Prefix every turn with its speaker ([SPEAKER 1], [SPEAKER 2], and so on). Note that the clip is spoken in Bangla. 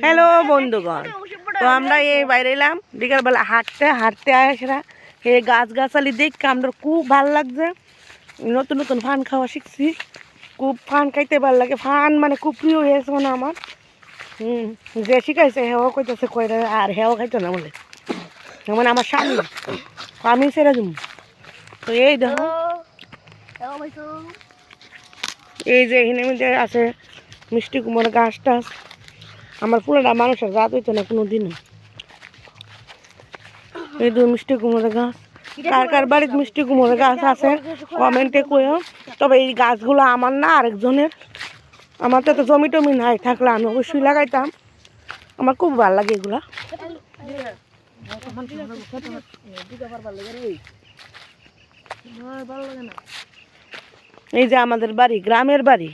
[SPEAKER 1] হ্যালো বন্ধুগণ, তো আমরা এই বাইরে এলাম বিকালবেলা হাঁটতে হাঁটতে আসরা এই গাছগাছালি দেখে আমরা খুব ভালো লাগছে। নতুন নতুন ফান খাওয়া শিখছি, খুব ফান খাইতে ভালো লাগে। ফান মানে খুব প্রিয় হয়েছে মানে আমার। যে শিখাইছে হেও কইতেছে কইরা আর হেও খাইতো না বলে, মানে আমার সামনে আমি ছেড়ে দিব। তো এই দেখো এই যে এখানে মধ্যে আছে মিষ্টি কুমড়া গাছ টাছ। আমার পুরোটা মানুষের রাত হইতো না কোনো দিনও। এই দু মিষ্টি কুমড়া গাছ, কার কার বাড়িতে মিষ্টি কুমড়া গাছ আছে কমেন্টে কইও। তবে এই গাছগুলো আমার না, আরেকজনের। আমার তো এত জমি টমি নাই, থাকলে আমি অবশ্যই লাগাইতাম। আমার খুব ভালো লাগে এগুলা। এই যে আমাদের বাড়ি, গ্রামের বাড়ি।